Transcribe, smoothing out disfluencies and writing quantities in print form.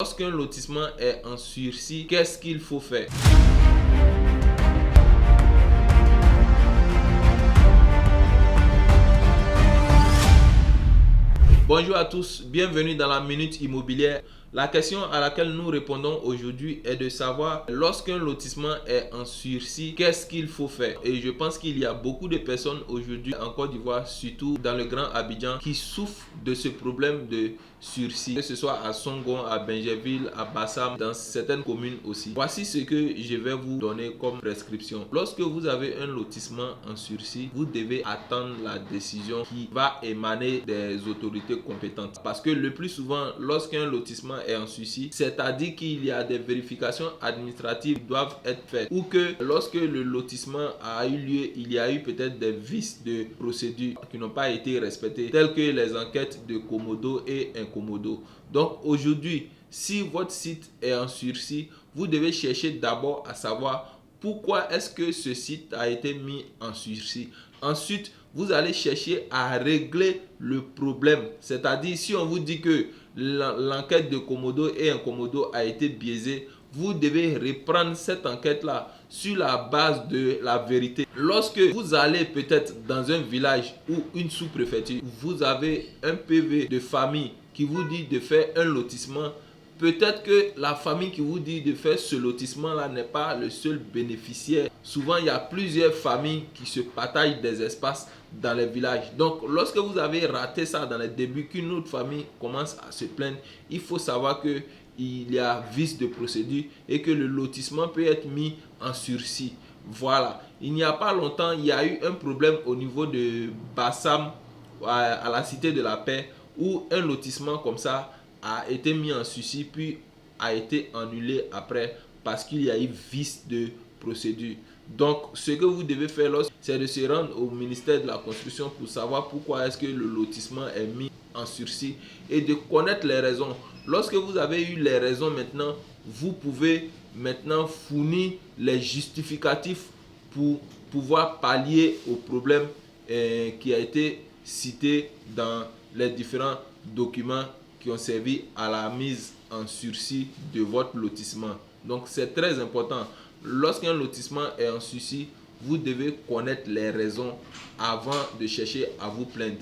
Lorsqu'un lotissement est en sursis, qu'est-ce qu'il faut faire? Bonjour à tous, bienvenue dans la Minute Immobilière. La question à laquelle nous répondons aujourd'hui est de savoir, lorsqu'un lotissement est en sursis, qu'est-ce qu'il faut faire? Et je pense qu'il y a beaucoup de personnes aujourd'hui en Côte d'Ivoire, surtout dans le Grand Abidjan, qui souffrent de ce problème de sursis, que ce soit à Songon, à Benjerville, à Bassam, dans certaines communes aussi. Voici ce que je vais vous donner comme prescription. Lorsque vous avez un lotissement en sursis, vous devez attendre la décision qui va émaner des autorités compétentes. Parce que le plus souvent, lorsqu'un lotissement est en sursis, c'est-à-dire qu'il y a des vérifications administratives qui doivent être faites, ou que lorsque le lotissement a eu lieu, il y a eu peut-être des vices de procédure qui n'ont pas été respectés, tels que les enquêtes de Commodo et Incommodo. Donc aujourd'hui, si votre site est en sursis, vous devez chercher d'abord à savoir pourquoi est-ce que ce site a été mis en sursis. Ensuite, vous allez chercher à régler le problème. C'est-à-dire, si on vous dit que l'enquête de Commodo et Incommodo a été biaisée, vous devez reprendre cette enquête-là sur la base de la vérité. Lorsque vous allez peut-être dans un village ou une sous-préfecture, vous avez un PV de famille qui vous dit de faire un lotissement. Peut-être que la famille qui vous dit de faire ce lotissement-là n'est pas le seul bénéficiaire. Souvent, il y a plusieurs familles qui se partagent des espaces dans les villages. Donc, lorsque vous avez raté ça dans les débuts, qu'une autre famille commence à se plaindre, il faut savoir qu'il y a vice de procédure et que le lotissement peut être mis en sursis. Voilà. Il n'y a pas longtemps, il y a eu un problème au niveau de Bassam, à la Cité de la Paix, où un lotissement comme ça a été mis en sursis puis a été annulé après parce qu'il y a eu vice de procédure. Donc ce que vous devez faire, c'est de se rendre au ministère de la construction pour savoir pourquoi est-ce que le lotissement est mis en sursis et de connaître les raisons. Lorsque vous avez eu les raisons maintenant, vous pouvez maintenant fournir les justificatifs pour pouvoir pallier au problème qui a été cité dans les différents documents qui ont servi à la mise en sursis de votre lotissement. Donc c'est très important. Lorsqu'un lotissement est en sursis, vous devez connaître les raisons avant de chercher à vous plaindre.